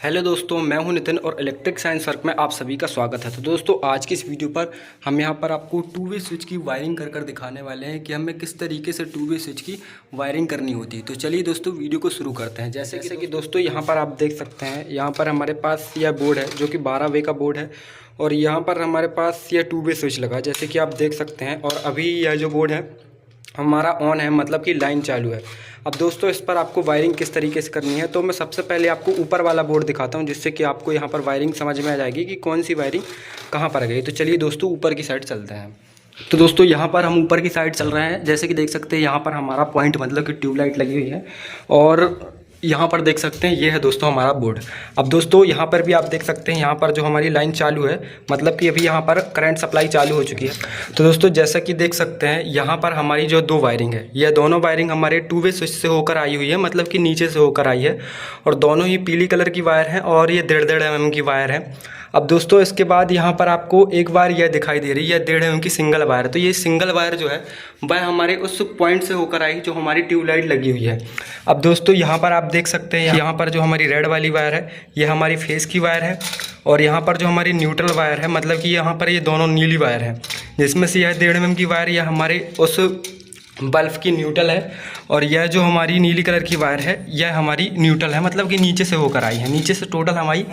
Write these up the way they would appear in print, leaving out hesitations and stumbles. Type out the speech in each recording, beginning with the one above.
Hello दोस्तों, मैं हूं नितिन और इलेक्ट्रिक साइंस वर्क में आप सभी का स्वागत है। तो दोस्तों, आज की इस वीडियो पर हम यहां पर आपको टू वे स्विच की वायरिंग कर दिखाने वाले हैं कि हमें किस तरीके से टू वे स्विच की वायरिंग करनी होती है। तो चलिए दोस्तों, वीडियो को शुरू करते हैं। जैसे कि दोस्तों यहाँ पर आप देख सकते हैं, यहाँ पर हमारे पास यह बोर्ड है जो कि 12 वे का बोर्ड है और यहाँ पर हमारे पास यह टू वे स्विच लगा, जैसे कि आप देख सकते हैं। और अभी यह जो बोर्ड है हमारा ऑन है, मतलब कि लाइन चालू है। अब दोस्तों, इस पर आपको वायरिंग किस तरीके से करनी है, तो मैं सबसे पहले आपको ऊपर वाला बोर्ड दिखाता हूं, जिससे कि आपको यहां पर वायरिंग समझ में आ जाएगी कि कौन सी वायरिंग कहां पर गई। तो चलिए दोस्तों, ऊपर की साइड चलते हैं। तो दोस्तों, यहाँ पर हम ऊपर की साइड चल रहे हैं। जैसे कि देख सकते हैं, यहाँ पर हमारा पॉइंट मतलब कि ट्यूबलाइट लगी हुई है और यहाँ पर देख सकते हैं ये है दोस्तों हमारा बोर्ड। अब दोस्तों, यहाँ पर भी आप देख सकते हैं, यहाँ पर जो हमारी लाइन चालू है, मतलब कि अभी यहाँ पर करंट सप्लाई चालू हो चुकी है। तो दोस्तों, जैसा कि देख सकते हैं, यहाँ पर हमारी जो दो वायरिंग है, यह दोनों वायरिंग हमारे टू वे स्विच से होकर आई हुई है, मतलब कि नीचे से होकर आई है और दोनों ही पीली कलर की वायर है और ये 1.5 mm की वायर है। अब दोस्तों, इसके बाद यहाँ पर आपको एक वायर यह दिखाई दे रही है, 1.5 mm की सिंगल वायर। तो ये सिंगल वायर जो है वह हमारे उस पॉइंट से होकर आई जो हमारी ट्यूबलाइट लगी हुई है। अब दोस्तों, यहाँ पर आप देख सकते हैं, यहाँ पर जो हमारी रेड वाली वायर है ये हमारी फेस की वायर है और यहाँ पर जो हमारी न्यूट्रल वायर है, मतलब कि यहाँ पर ये दोनों नीली वायर है, जिसमें से यह 1.5 mm की वायर यह हमारे उस बल्ब की न्यूट्रल है और यह जो हमारी नीली कलर की वायर है यह हमारी न्यूट्रल है, मतलब कि नीचे से होकर आई है। नीचे से टोटल हमारी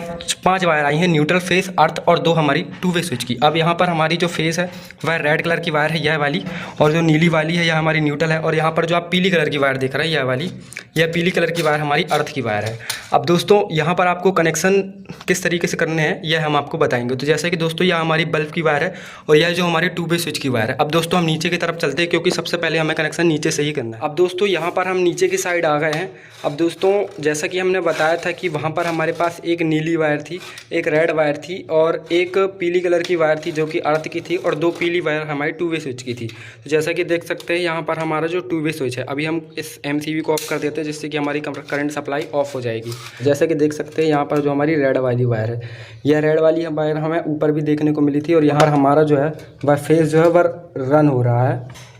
5 वायर आई हैं, न्यूट्रल, फेस, अर्थ और 2 हमारी टू वे स्विच की। अब यहाँ पर हमारी जो फेस है वह रेड कलर की वायर है, यह वाली, और जो नीली वाली है यह हमारी न्यूट्रल है और यहाँ पर जो आप पीली कलर की वायर देख रहे हैं यह वाली, यह पीली कलर की वायर हमारी अर्थ की वायर है। अब दोस्तों, यहाँ पर आपको कनेक्शन किस तरीके से करने हैं यह हम आपको बताएंगे। तो जैसे कि दोस्तों, यह हमारी बल्ब की वायर है और यह जो हमारी टू वे स्विच की वायर है। अब दोस्तों, हम नीचे की तरफ चलते हैं क्योंकि सबसे पहले हमें कनेक्शन नीचे से ही करना है। अब दोस्तों, यहाँ पर हम नीचे की साइड आ गए हैं। अब दोस्तों, जैसा कि हमने बताया था कि वहाँ पर हमारे पास एक नीली वायर थी, एक रेड वायर थी और एक पीली कलर की वायर थी जो कि अर्थ की थी और 2 पीली वायर हमारी टू वे स्विच की थी। तो जैसा कि देख सकते हैं, यहाँ पर हमारा जो टू वे स्विच है, अभी हम इस MCB को ऑफ कर देते हैं जिससे कि हमारी करंट सप्लाई ऑफ हो जाएगी। जैसा कि देख सकते हैं, यहाँ पर जो हमारी रेड वाली वायर है, यह रेड वाली वायर हमें ऊपर भी देखने को मिली थी और यहाँ पर हमारा जो है वह फेस जो है वह रन हो रहा है।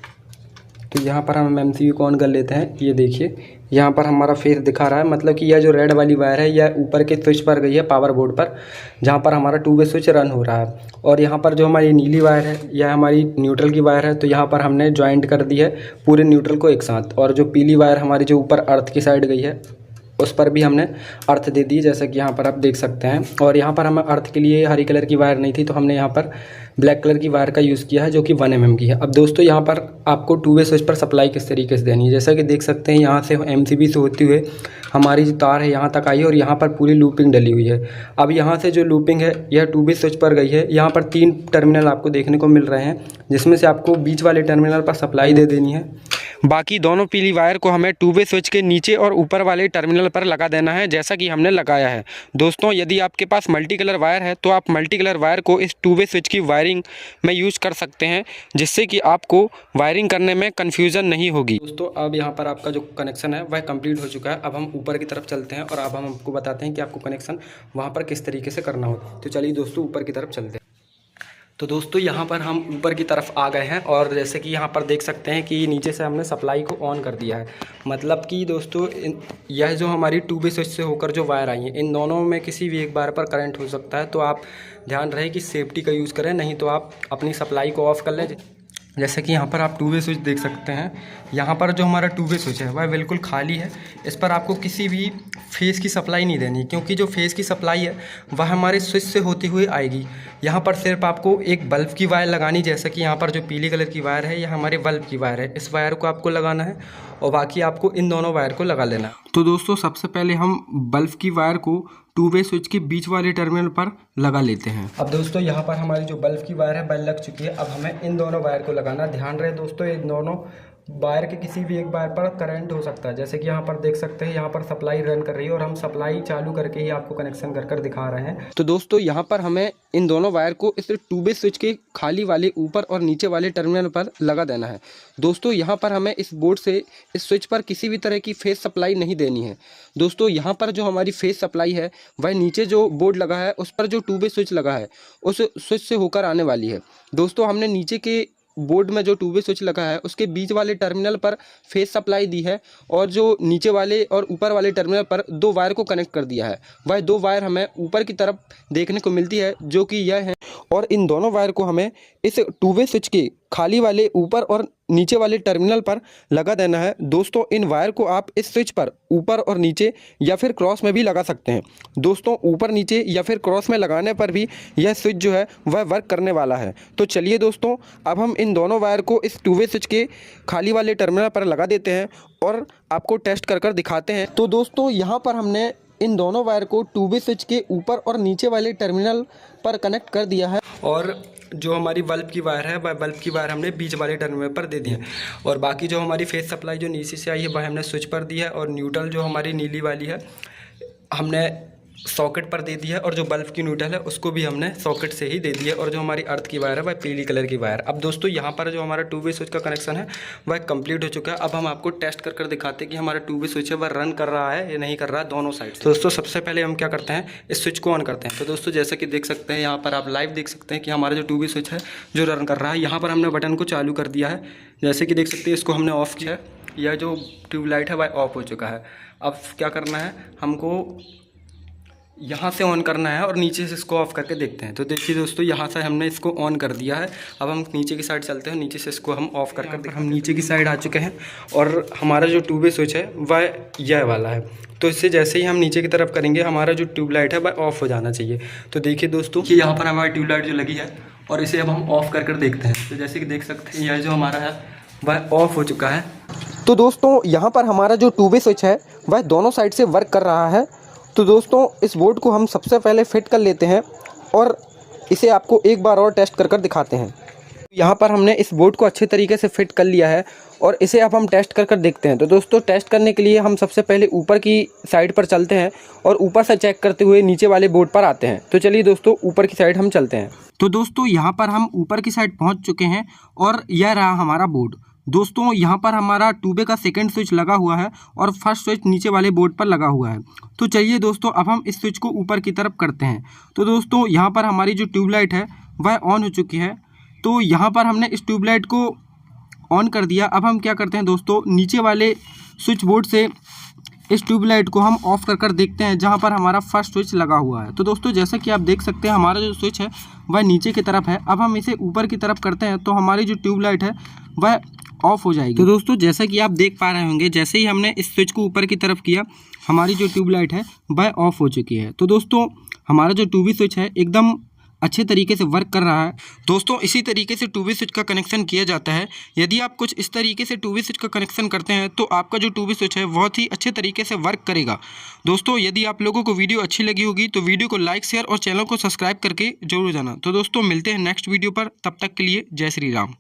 तो यहाँ पर हम MCB को ऑन कर लेते हैं। ये देखिए, यहाँ पर हमारा फेस दिखा रहा है, मतलब कि यह जो रेड वाली वायर है यह ऊपर के स्विच पर गई है, पावर बोर्ड पर, जहाँ पर हमारा टू वे स्विच रन हो रहा है। और यहाँ पर जो हमारी नीली वायर है यह हमारी न्यूट्रल की वायर है। तो यहाँ पर हमने ज्वाइंट कर दी है पूरे न्यूट्रल को एक साथ। और जो पीली वायर हमारी जो ऊपर अर्थ की साइड गई है उस पर भी हमने अर्थ दे दी, जैसा कि यहाँ पर आप देख सकते हैं। और यहाँ पर हमें अर्थ के लिए हरी कलर की वायर नहीं थी, तो हमने यहाँ पर ब्लैक कलर की वायर का यूज़ किया है जो कि 1 mm की है। अब दोस्तों, यहाँ पर आपको टू वे स्विच पर सप्लाई किस तरीके से देनी है, जैसा कि देख सकते हैं, यहाँ से MCB से होते हुए हमारी जो तार है यहाँ तक आई है और यहाँ पर पूरी लूपिंग डली हुई है। अब यहाँ से जो लूपिंग है यह टू वे स्विच पर गई है। यहाँ पर 3 टर्मिनल आपको देखने को मिल रहे हैं, जिसमें से आपको बीच वाले टर्मिनल पर सप्लाई दे देनी है। बाकी दोनों पीली वायर को हमें टू वे स्विच के नीचे और ऊपर वाले टर्मिनल पर लगा देना है, जैसा कि हमने लगाया है। दोस्तों, यदि आपके पास मल्टी कलर वायर है तो आप मल्टी कलर वायर को इस टू वे स्विच की वायरिंग में यूज़ कर सकते हैं, जिससे कि आपको वायरिंग करने में कन्फ्यूज़न नहीं होगी। दोस्तों, अब यहाँ पर आपका जो कनेक्शन है वह कंप्लीट हो चुका है। अब हम ऊपर की तरफ चलते हैं और अब हम आपको बताते हैं कि आपको कनेक्शन वहाँ पर किस तरीके से करना होता है। तो चलिए दोस्तों, ऊपर की तरफ चलते हैं। तो दोस्तों, यहाँ पर हम ऊपर की तरफ आ गए हैं और जैसे कि यहाँ पर देख सकते हैं कि नीचे से हमने सप्लाई को ऑन कर दिया है। मतलब कि दोस्तों, यह जो हमारी टू वे स्विच से होकर जो वायर आई हैं, इन दोनों में किसी भी एक बार पर करंट हो सकता है। तो आप ध्यान रहे कि सेफ्टी का यूज़ करें, नहीं तो आप अपनी सप्लाई को ऑफ़ कर लें। जैसे कि यहाँ पर आप टू वे स्विच देख सकते हैं, यहाँ पर जो हमारा टू वे स्विच है वह बिल्कुल खाली है। इस पर आपको किसी भी फेस की सप्लाई नहीं देनी, क्योंकि जो फेस की सप्लाई है वह हमारे स्विच से होती हुई आएगी। यहाँ पर सिर्फ आपको एक बल्ब की वायर लगानी, जैसे कि यहाँ पर जो पीली कलर की वायर है यह हमारे बल्ब की वायर है, इस वायर को आपको लगाना है और बाकी आपको इन दोनों वायर को लगा लेना है। तो दोस्तों, सबसे पहले हम बल्ब की वायर को टू वे स्विच के बीच वाले टर्मिनल पर लगा लेते हैं। अब दोस्तों, यहाँ पर हमारी जो बल्ब की वायर है वह लग चुकी है। अब हमें इन दोनों वायर को लगाना। ध्यान रहे दोस्तों, इन दोनों वायर के किसी भी एक वायर पर करंट हो सकता है। जैसे कि यहाँ पर देख सकते हैं, यहाँ पर सप्लाई रन कर रही है और हम सप्लाई चालू करके ही आपको कनेक्शन कर दिखा रहे हैं। तो दोस्तों, यहाँ पर हमें इन दोनों वायर को इस टू वे स्विच के खाली वाले ऊपर और नीचे वाले टर्मिनल पर लगा देना है। दोस्तों, यहाँ पर हमें इस बोर्ड से इस स्विच पर किसी भी तरह की फेस सप्लाई नहीं देनी है। दोस्तों, यहाँ पर जो हमारी फेस सप्लाई है वह नीचे जो बोर्ड लगा है उस पर जो टू वे स्विच लगा है उस स्विच से होकर आने वाली है। दोस्तों, हमने नीचे के बोर्ड में जो टू वे स्विच लगा है उसके बीच वाले टर्मिनल पर फेस सप्लाई दी है और जो नीचे वाले और ऊपर वाले टर्मिनल पर 2 वायर को कनेक्ट कर दिया है। वह 2 वायर हमें ऊपर की तरफ देखने को मिलती है जो कि यह है, और इन दोनों वायर को हमें इस टू वे स्विच के खाली वाले ऊपर और नीचे वाले टर्मिनल पर लगा देना है। दोस्तों इन वायर को आप इस स्विच पर ऊपर और नीचे या फिर क्रॉस में भी लगा सकते हैं। दोस्तों ऊपर नीचे या फिर क्रॉस में लगाने पर भी यह स्विच जो है वह वर्क करने वाला है। तो चलिए दोस्तों अब हम इन दोनों वायर को इस टू वे स्विच के खाली वाले टर्मिनल पर लगा देते हैं और आपको टेस्ट कर दिखाते हैं। तो दोस्तों यहाँ पर हमने इन दोनों वायर को टू वे स्विच के ऊपर और नीचे वाले टर्मिनल पर कनेक्ट कर दिया है और जो हमारी बल्ब की वायर है वह बल्ब की वायर हमने बीच वाले टर्मिनल पर दे दी है और बाकी जो हमारी फेस सप्लाई जो नीचे से आई है वह हमने स्विच पर दी है और न्यूट्रल जो हमारी नीली वाली है हमने सॉकेट पर दे दी है और जो बल्ब की न्यूट्रल है उसको भी हमने सॉकेट से ही दे दी है और जो हमारी अर्थ की वायर है वह पीली कलर की वायर। अब दोस्तों यहाँ पर जो हमारा टू वे स्विच का कनेक्शन है वह कंप्लीट हो चुका है। अब हम आपको टेस्ट कर दिखाते हैं कि हमारा टू वे स्विच है वह रन कर रहा है या नहीं कर रहा है दोनों साइड। तो दोस्तों सबसे पहले हम क्या करते हैं, इस स्विच को ऑन करते हैं। तो दोस्तों जैसा कि देख सकते हैं यहाँ पर आप लाइव देख सकते हैं कि हमारा जो टू वे स्विच है जो रन कर रहा है। यहाँ पर हमने बटन को चालू कर दिया है, जैसे कि देख सकते हैं इसको हमने ऑफ़ किया है, यह जो ट्यूबलाइट है वह ऑफ हो चुका है। अब क्या करना है, हमको यहाँ से ऑन करना है और नीचे से इसको ऑफ़ करके देखते हैं। तो देखिए दोस्तों यहाँ से हमने इसको ऑन कर दिया है। अब हम नीचे की साइड चलते हैं, नीचे से इसको हम ऑफ़ कर हम नीचे की साइड आ चुके हैं और हमारा जो टू वे स्विच है वह यह वाला है। तो इससे जैसे ही हम नीचे की तरफ करेंगे हमारा जो ट्यूबलाइट है वह ऑफ़ हो जाना चाहिए। तो देखिए दोस्तों कि यहाँ पर हमारी ट्यूबलाइट जो लगी है और इसे अब हम ऑफ़ कर देखते हैं। तो जैसे कि देख सकते हैं यह जो हमारा है वह ऑफ़ हो चुका है। तो दोस्तों यहाँ पर हमारा जो टू वे स्विच है वह दोनों साइड से वर्क कर रहा है। तो दोस्तों इस बोर्ड को हम सबसे पहले फिट कर लेते हैं और इसे आपको एक बार और टेस्ट कर दिखाते हैं। यहाँ पर हमने इस बोर्ड को अच्छे तरीके से फिट कर लिया है और इसे अब हम टेस्ट कर देखते हैं। तो दोस्तों टेस्ट करने के लिए हम सबसे पहले ऊपर की साइड पर चलते हैं और ऊपर से चेक करते हुए नीचे वाले बोर्ड पर आते हैं। तो चलिए दोस्तों ऊपर की साइड हम चलते हैं। तो दोस्तों यहाँ पर हम ऊपर की साइड पहुँच चुके हैं और यह रहा हमारा बोर्ड। दोस्तों यहाँ पर हमारा टू वे का सेकंड स्विच लगा हुआ है और फर्स्ट स्विच नीचे वाले बोर्ड पर लगा हुआ है। तो चलिए दोस्तों अब हम इस स्विच को ऊपर की तरफ करते हैं। तो दोस्तों यहाँ पर हमारी जो ट्यूबलाइट है वह ऑन हो चुकी है। तो यहाँ पर हमने इस ट्यूबलाइट को ऑन कर दिया। अब हम क्या करते हैं दोस्तों, नीचे वाले स्विच बोर्ड से इस ट्यूबलाइट को हम ऑफ़ कर देखते हैं जहाँ पर हमारा फर्स्ट स्विच लगा हुआ है। तो दोस्तों जैसा कि आप देख सकते हैं हमारा जो स्विच है वह नीचे की तरफ है। अब हम इसे ऊपर की तरफ करते हैं तो हमारी जो ट्यूबलाइट है वह ऑफ हो जाएगी। तो दोस्तों जैसा कि आप देख पा रहे होंगे जैसे ही हमने इस स्विच को ऊपर की तरफ किया हमारी जो ट्यूबलाइट है वह ऑफ हो चुकी है। तो दोस्तों हमारा जो टू वे स्विच है एकदम अच्छे तरीके से वर्क कर रहा है। दोस्तों इसी तरीके से टू वे स्विच का कनेक्शन किया जाता है। यदि आप कुछ इस तरीके से टू वे स्विच का कनेक्शन करते हैं तो आपका जो टू वे स्विच है बहुत ही अच्छे तरीके से वर्क करेगा। दोस्तों यदि आप लोगों को वीडियो अच्छी लगी होगी तो वीडियो को लाइक शेयर और चैनल को सब्सक्राइब करके जरूर जाना। तो दोस्तों मिलते हैं नेक्स्ट वीडियो पर, तब तक के लिए जय श्री राम।